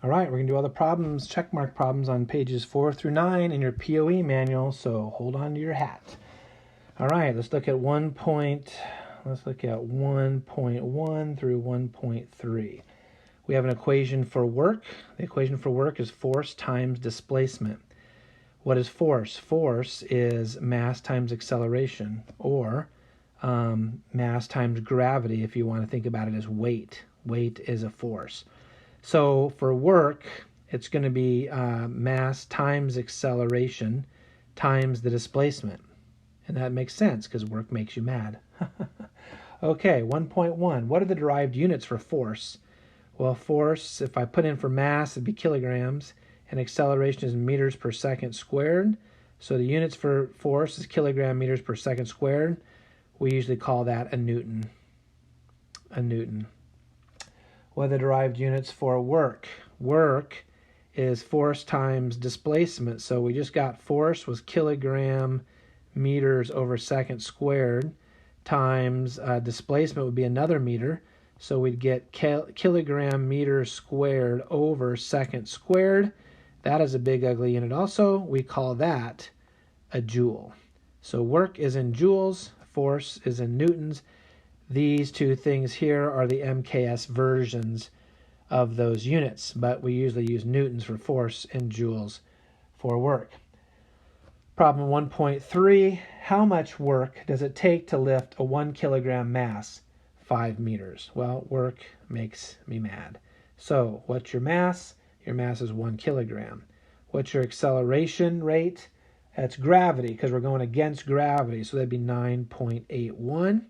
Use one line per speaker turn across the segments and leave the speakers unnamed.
All right, we're going to do all the problems, checkmark problems on pages 4 through 9 in your POE manual, so hold on to your hat. All right, let's look at 1.1 through 1.3. We have an equation for work. The equation for work is force times displacement. What is force? Force is mass times acceleration, or mass times gravity if you want to think about it as weight. Weight is a force. So for work, it's going to be mass times acceleration times the displacement. And that makes sense because work makes you mad. Okay, 1.1. What are the derived units for force? Well, force, if I put in for mass, it'd be kilograms, and acceleration is meters per second squared. So the units for force is kilogram meters per second squared. We usually call that a Newton. A Newton. What are the derived units for work? Work is force times displacement. So we just got force was kilogram meters over second squared times displacement would be another meter. So we'd get kilogram meters squared over second squared. That is a big ugly unit also. We call that a joule. So work is in joules, force is in newtons. These two things here are the MKS versions of those units, but we usually use newtons for force and joules for work. Problem 1.3, how much work does it take to lift a 1 kilogram mass 5 meters? Well, work makes me mad. So what's your mass? Your mass is 1 kilogram. What's your acceleration rate? That's gravity, because we're going against gravity, so that'd be 9.81.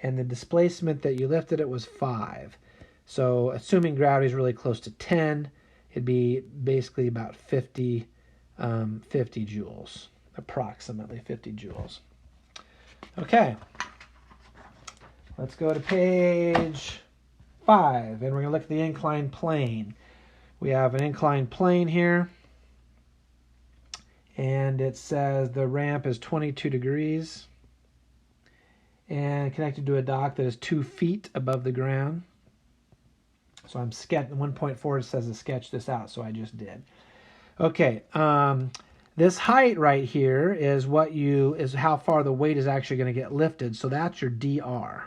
And the displacement that you lifted it was 5. So assuming gravity is really close to 10, it'd be basically about 50 joules, approximately 50 joules. Okay, let's go to page 5, and we're going to look at the inclined plane. We have an inclined plane here, and it says the ramp is 22 degrees and connected to a dock that is 2 feet above the ground. So I'm sketching 1.4. It says to sketch this out, so I just did. Okay, this height right here is how far the weight is actually going to get lifted. So that's your dr.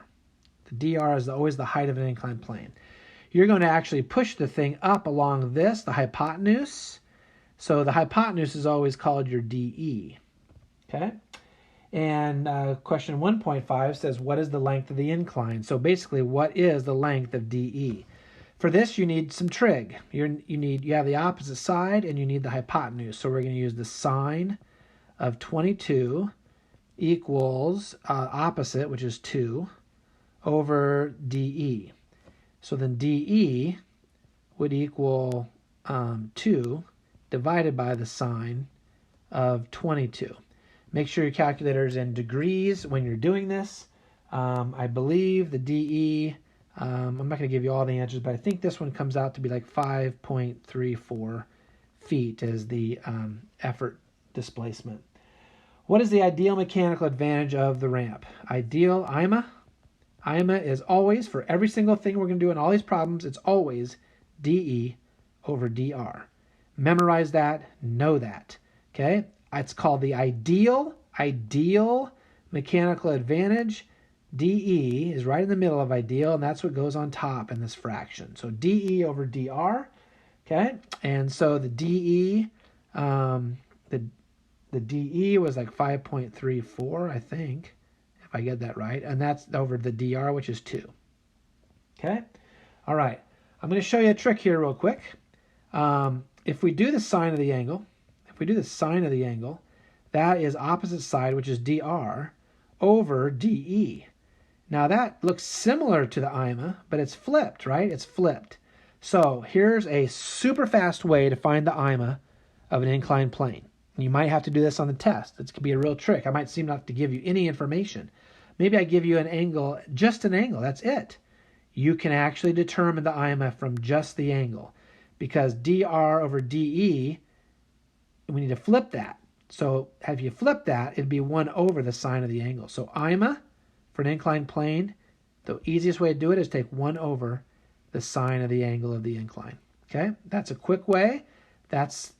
The dr is always the height of an inclined plane. You're going to actually push the thing up along this, the hypotenuse. So the hypotenuse is always called your de. Okay. And question 1.5 says, what is the length of the incline? So basically, what is the length of DE? For this, you need some trig. You have the opposite side, and you need the hypotenuse. So we're going to use the sine of 22 equals opposite, which is 2, over DE. So then DE would equal 2 divided by the sine of 22. Make sure your calculator is in degrees when you're doing this. I believe the DE, I'm not going to give you all the answers, but I think this one comes out to be like 5.34 feet as the effort displacement. What is the ideal mechanical advantage of the ramp? Ideal IMA. IMA is always, for every single thing we're going to do in all these problems, it's always DE over DR. Memorize that, know that, okay? It's called the ideal mechanical advantage. DE is right in the middle of ideal, and that's what goes on top in this fraction. So DE over DR, okay? And so the DE, the DE was like 5.34, I think, if I get that right. And that's over the DR, which is 2. Okay? All right. I'm going to show you a trick here real quick. If we do the sine of the angle, that is opposite side, which is dr, over de. Now that looks similar to the IMA, but it's flipped, right? It's flipped. So here's a super fast way to find the IMA of an inclined plane. You might have to do this on the test. This could be a real trick. I might seem not to give you any information. Maybe I give you an angle, just an angle, that's it. You can actually determine the IMA from just the angle, because dr over de, we need to flip that. So if you flip that, it'd be 1 over the sine of the angle. So IMA for an inclined plane, the easiest way to do it is take 1 over the sine of the angle of the incline. Okay, that's a quick way.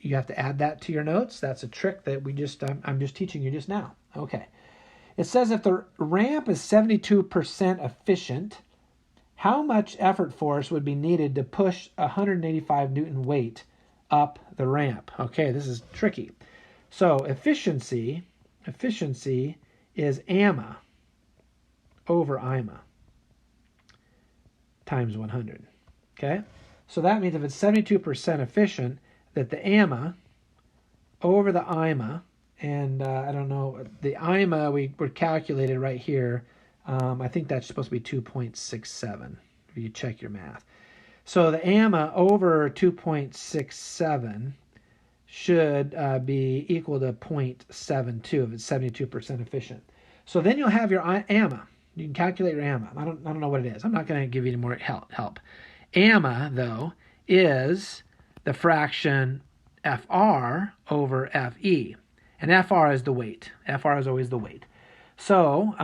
You have to add that to your notes. That's a trick that I'm just teaching you just now. Okay. It says if the ramp is 72% efficient, how much effort force would be needed to push a 185 Newton weight up the ramp? Okay, this is tricky. So efficiency is AMA over IMA times 100. Okay, so that means if it's 72% efficient, that the AMA over the IMA, and I don't know, the IMA we calculated right here. I think that's supposed to be 2.67 if you check your math. So the AMA over 2.67 should be equal to 0.72 if it's 72% efficient. So then you'll have your AMA. You can calculate your AMA. I don't know what it is. I'm not going to give you any more help. AMA, though, is the fraction FR over FE. And FR is the weight. FR is always the weight. So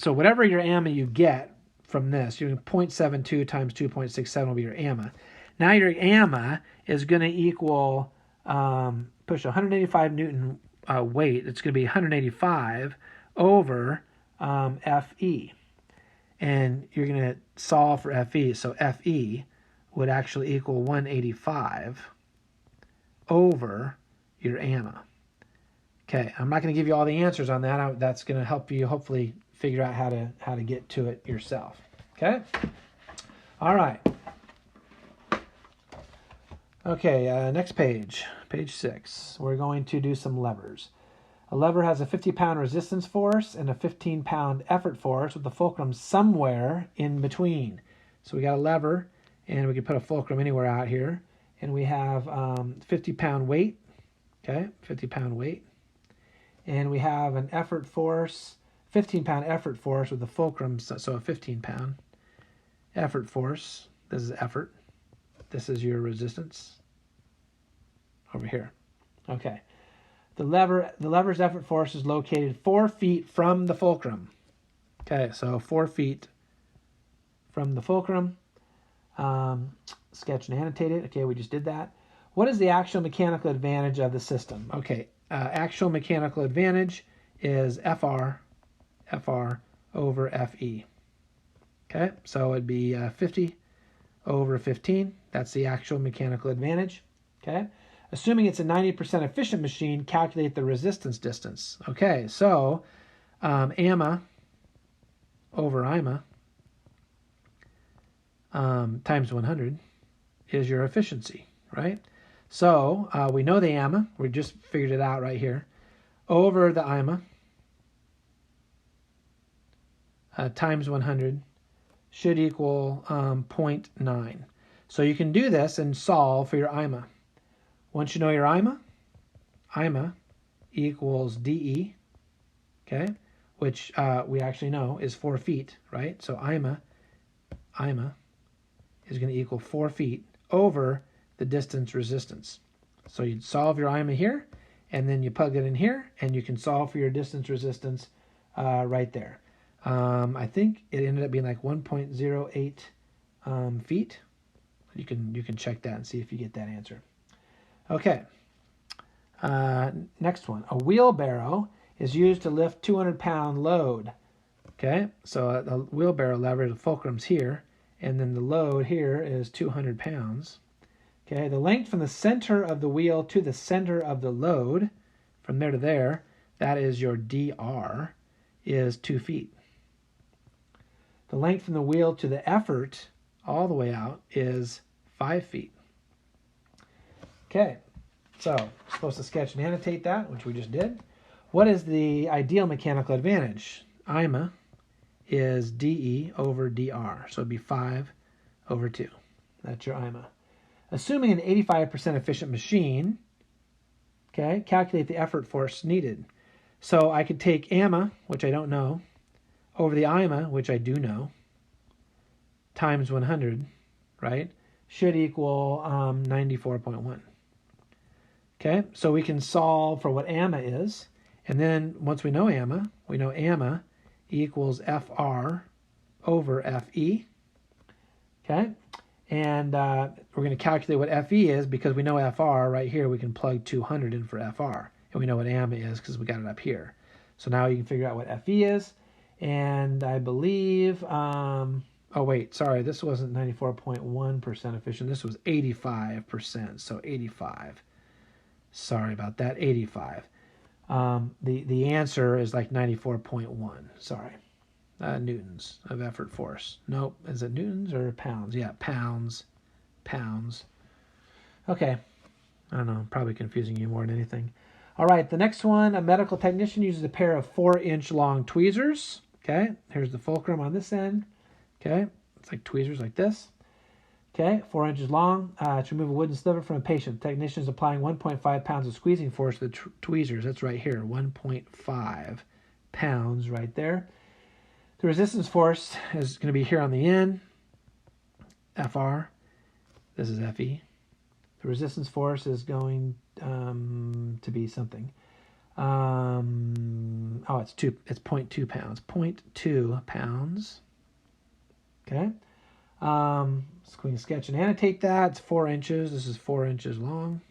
whatever your AMA you get from this, 0.72 times 2.67 will be your AMA. Now your AMA is going to equal, push 185 Newton weight. It's going to be 185 over FE. And you're going to solve for FE. So FE would actually equal 185 over your AMA. Okay, I'm not going to give you all the answers on that. That's going to help you hopefully figure out how to get to it yourself. Okay? All right. Okay, next page 6. We're going to do some levers. A lever has a 50-pound resistance force and a 15-pound effort force with the fulcrum somewhere in between. So we got a lever, and we can put a fulcrum anywhere out here. And we have 50-pound weight, okay, 50-pound weight. And we have an effort force, 15-pound effort force with the fulcrum, so a 15-pound effort force. This is effort. This is your resistance over here. Okay. The lever's effort force is located 4 feet from the fulcrum. Okay, so 4 feet from the fulcrum. Sketch and annotate it. Okay, we just did that. What is the actual mechanical advantage of the system? Okay, actual mechanical advantage is FR over FE. Okay, so it'd be 50 over 15. That's the actual mechanical advantage. Okay, assuming it's a 90% efficient machine, calculate the resistance distance. Okay, so AMA over IMA times 100 is your efficiency, right? So we know the AMA. We just figured it out right here. Over the IMA times 100 should equal 0.9. So you can do this and solve for your IMA. Once you know your IMA equals DE, okay, which we actually know is 4 feet, right? So IMA is going to equal 4 feet over the distance resistance. So you'd solve your IMA here, and then you plug it in here, and you can solve for your distance resistance right there. I think it ended up being like 1.08 feet. You can check that and see if you get that answer. Okay. Next one. A wheelbarrow is used to lift 200-pound load. Okay, so the wheelbarrow lever, the fulcrum's here, and then the load here is 200 pounds. Okay, the length from the center of the wheel to the center of the load, from there to there, that is your DR, is 2 feet. The length from the wheel to the effort, all the way out, is 5 feet. Okay, so supposed to sketch and annotate that, which we just did. What is the ideal mechanical advantage? IMA is DE over DR, so it'd be 5 over 2. That's your IMA. Assuming an 85% efficient machine, okay, calculate the effort force needed. So I could take AMA, which I don't know, over the IMA, which I do know, times 100, right, should equal 94.1. Okay, so we can solve for what AMA is, and then once we know AMA equals FR over FE. Okay, And we're going to calculate what FE is because we know FR right here. We can plug 200 in for FR. And we know what AMA is because we got it up here. So now you can figure out what FE is. And I believe, oh wait, sorry, this wasn't 94.1% efficient. This was 85%. So 85. Sorry about that, 85. The answer is like 94.1. Sorry. Newtons of effort force. Nope. Is it newtons or pounds? Yeah, pounds. Okay. I don't know. I'm probably confusing you more than anything. All right. The next one, a medical technician uses a pair of 4-inch long tweezers. Okay. Here's the fulcrum on this end. Okay. It's like tweezers like this. Okay. 4 inches long to remove a wooden sliver from a patient. The technician is applying 1.5 pounds of squeezing force to the tweezers. That's right here. 1.5 pounds right there. The resistance force is going to be here on the end, FR. This is FE. The resistance force is going to be something. It's 0.2 pounds. 0.2 pounds. Okay. So we can sketch and annotate that. It's 4 inches. This is 4 inches long.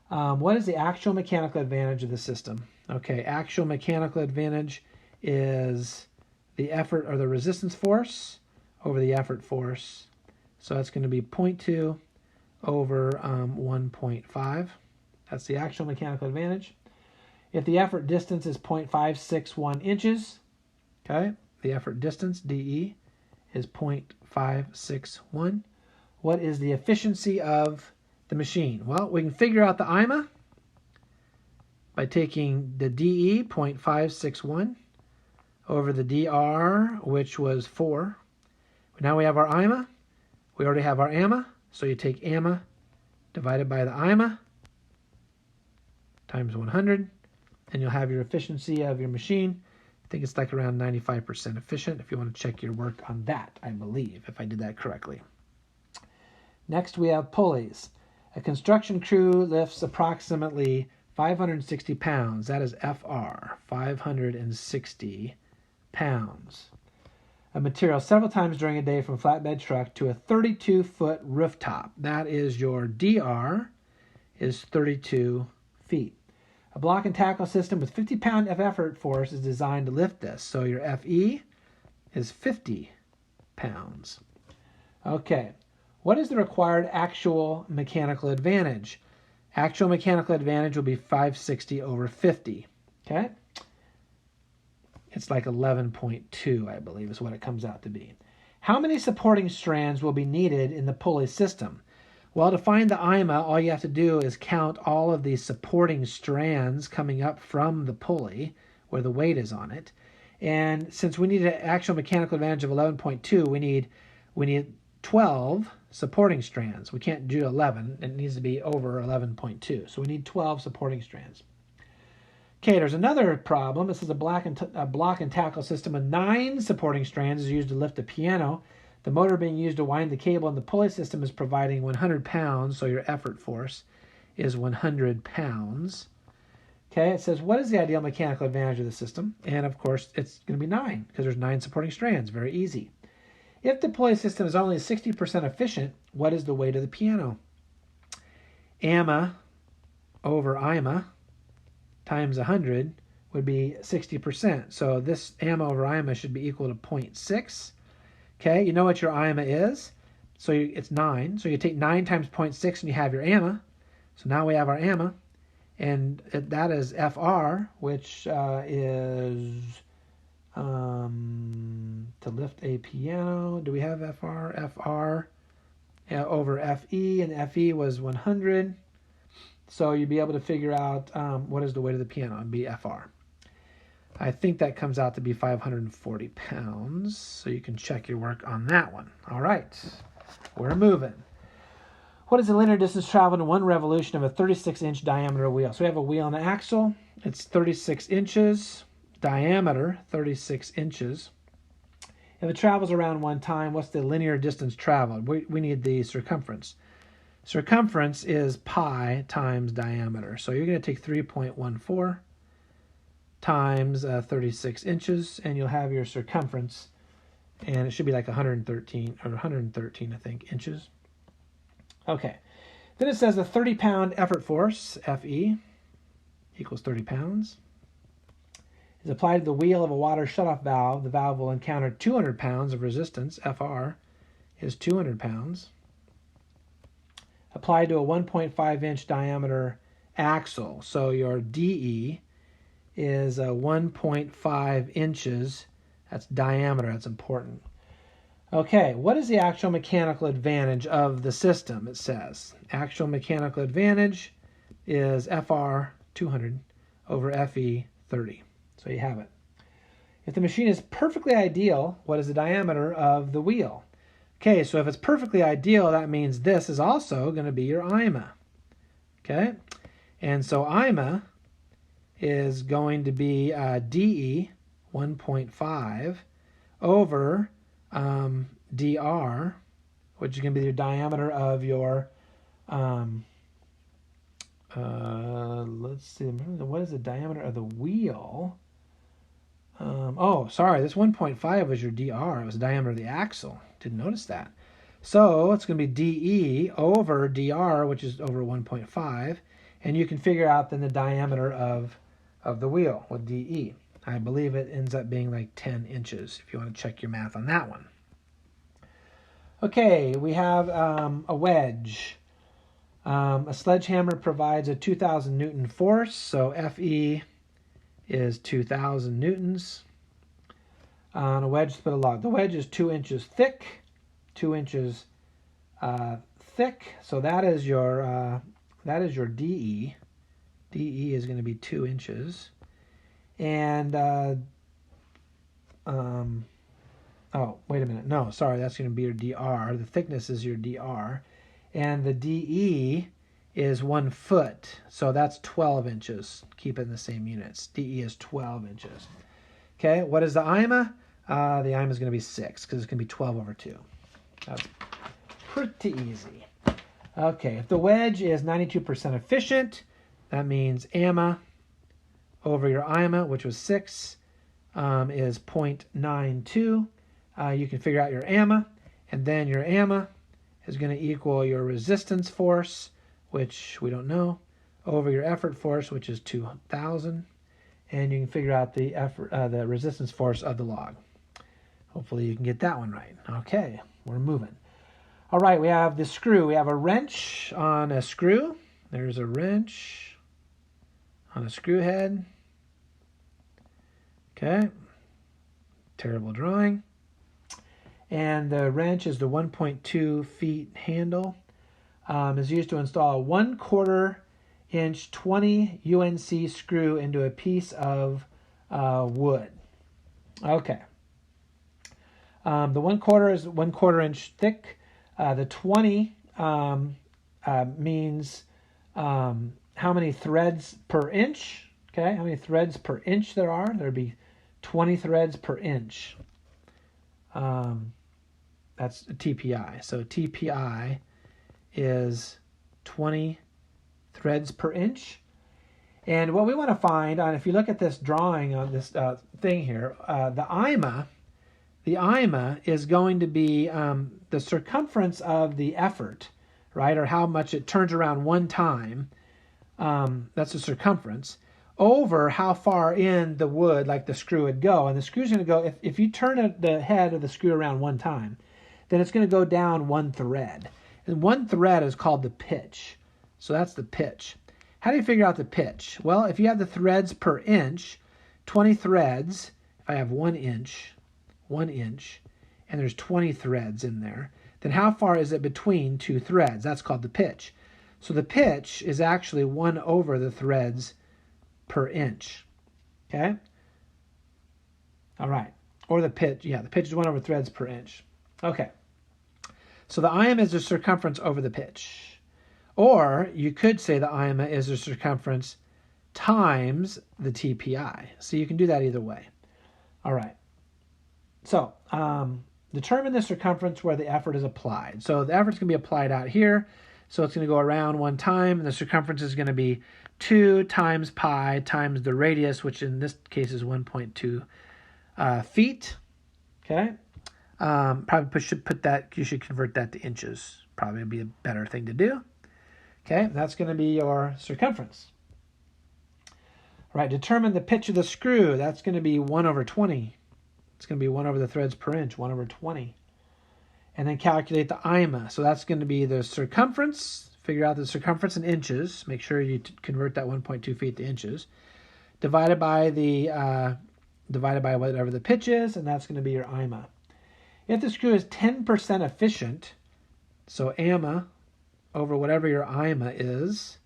What is the actual mechanical advantage of the system? Okay, actual mechanical advantage is the effort or the resistance force over the effort force. So that's going to be 0.2 over 1.5. That's the actual mechanical advantage. If the effort distance is 0.561 inches, okay, the effort distance, DE, is 0.561. What is the efficiency of the machine? Well, we can figure out the IMA by taking the DE, 0.561, over the DR, which was 4. Now we have our IMA. We already have our AMA. So you take AMA divided by the IMA times 100, and you'll have your efficiency of your machine. I think it's like around 95% efficient if you want to check your work on that, I believe, if I did that correctly. Next, we have pulleys. A construction crew lifts approximately 560 pounds. That is FR, 560 pounds. A material several times during a day from a flatbed truck to a 32-foot rooftop. That is your DR, is 32 feet. A block and tackle system with 50-pound of effort force is designed to lift this. So your FE is 50 pounds. Okay, what is the required actual mechanical advantage? Actual mechanical advantage will be 560 over 50. Okay? It's like 11.2, I believe, is what it comes out to be. How many supporting strands will be needed in the pulley system? Well, to find the IMA, all you have to do is count all of these supporting strands coming up from the pulley where the weight is on it. And since we need an actual mechanical advantage of 11.2, we need 12 supporting strands. We can't do 11. It needs to be over 11.2. So we need 12 supporting strands. Okay, there's another problem. This is a block and tackle system with 9 supporting strands is used to lift a piano. The motor being used to wind the cable in the pulley system is providing 100 pounds, so your effort force is 100 pounds. Okay, it says, what is the ideal mechanical advantage of the system? And of course, it's going to be 9 because there's 9 supporting strands. Very easy. If the pulley system is only 60% efficient, what is the weight of the piano? AMA over IMA times 100 would be 60%. So this AMA over IMA should be equal to 0.6. Okay, you know what your IMA is? So it's 9. So you take 9 times 0.6 and you have your AMA. So now we have our AMA. And that is FR, which is to lift a piano. Do we have FR? FR over FE, and FE was 100. So you'd be able to figure out what is the weight of the piano and be FR. I think that comes out to be 540 pounds. So you can check your work on that one. All right, we're moving. What is the linear distance traveled in one revolution of a 36-inch diameter wheel? So we have a wheel on the axle. It's 36 inches. Diameter, 36 inches. If it travels around one time, what's the linear distance traveled? We need the circumference. Circumference is pi times diameter. So you're going to take 3.14 times 36 inches, and you'll have your circumference. And it should be like 113, I think, inches. Okay. Then it says a 30-pound effort force, Fe, equals 30 pounds, is applied to the wheel of a water shutoff valve. The valve will encounter 200 pounds of resistance. Fr is 200 pounds. Applied to a 1.5-inch diameter axle. So your DE is 1.5 inches. That's diameter. That's important. Okay, what is the actual mechanical advantage of the system? It says actual mechanical advantage is Fr 200 over Fe 30. So you have it. If the machine is perfectly ideal, what is the diameter of the wheel? Okay, so if it's perfectly ideal, that means this is also going to be your IMA. Okay, and so IMA is going to be DE 1.5 over dr, which is going to be your diameter of your, let's see, what is the diameter of the wheel? Oh, sorry, this 1.5 was your dr. It was the diameter of the axle. Didn't notice that. So it's going to be dE over dr, which is over 1.5, and you can figure out then the diameter of the wheel with dE. I believe it ends up being like 10 inches, if you want to check your math on that one. Okay, we have a wedge. A sledgehammer provides a 2,000 Newton force, so Fe is 2,000 newtons on a wedge split log. The wedge is 2 inches thick, 2 inches thick, so that is your DE. DE is going to be 2 inches. And, oh, wait a minute. No, sorry, that's going to be your dr. The thickness is your dr. And the DE is 1 foot, so that's 12 inches. Keep it in the same units. DE is 12 inches. Okay, what is the IMA? The IMA is going to be 6, because it's going to be 12 over 2. That's pretty easy. Okay, if the wedge is 92% efficient, that means AMA over your IMA, which was 6, is 0.92. You can figure out your AMA, and then your AMA is going to equal your resistance force, which we don't know, over your effort force, which is 2,000, and you can figure out the the resistance force of the log. Hopefully you can get that one right. Okay, we're moving. All right, we have the screw. We have a wrench on a screw. There's a wrench on a screw head. Okay, terrible drawing. And the wrench is the 1.2 feet handle. Is used to install a 1/4 inch 20 UNC screw into a piece of wood. Okay. The 1/4 is 1/4 inch thick. The 20 means how many threads per inch. Okay, how many threads per inch there are. There'd be 20 threads per inch. That's TPI. So TPI is 20 threads per inch. And what we want to find, if you look at this drawing on this thing here, the IMA is going to be the circumference of the effort, right, or how much it turns around one time. That's the circumference, over how far in the wood, like the screw would go. And the screw's going to go, if you turn the head of the screw around one time, then it's going to go down one thread. And one thread is called the pitch. So that's the pitch. How do you figure out the pitch? Well, if you have the threads per inch, 20 threads, if I have 1 inch, and there's 20 threads in there, then how far is it between two threads? That's called the pitch. So the pitch is actually 1 over the threads per inch. Okay? All right. Or the pitch, the pitch is 1 over threads per inch. Okay. So the IMA is the circumference over the pitch. Or you could say the IMA is the circumference times the TPI. So you can do that either way. All right. So determine the circumference where the effort is applied. So the effort's going to be applied out here. So it's going to go around one time, and the circumference is going to be 2 times pi times the radius, which in this case is 1.2 feet. Okay. Probably should put that, you should convert that to inches. Probably be a better thing to do. Okay, that's going to be your circumference. All right, determine the pitch of the screw. That's going to be 1 over 20. It's going to be 1 over the threads per inch, 1 over 20. And then calculate the IMA. So that's going to be the circumference. Figure out the circumference in inches. Make sure you convert that 1.2 feet to inches. Divided by whatever the pitch is, and that's going to be your IMA. If the screw is 10% efficient, so AMA over whatever your IMA is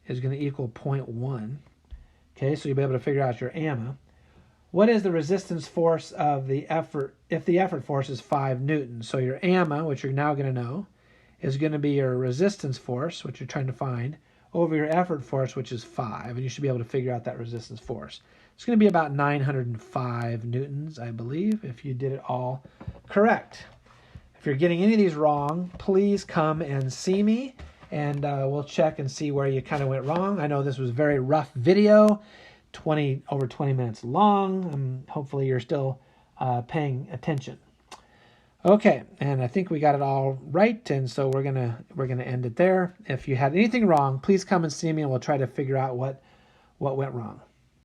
going to equal 0.1. Okay, so you'll be able to figure out your AMA. What is the resistance force of the effort if the effort force is 5 newtons? So your AMA, which you're now going to know, is going to be your resistance force, which you're trying to find, over your effort force, which is 5. And you should be able to figure out that resistance force. It's going to be about 905 newtons, I believe, if you did it all correct. If you're getting any of these wrong, please come and see me, and we'll check and see where you kind of went wrong. I know this was a very rough video, over 20 minutes long. Hopefully you're still paying attention. Okay, and I think we got it all right, and so we're gonna end it there. If you had anything wrong, please come and see me, and we'll try to figure out what went wrong.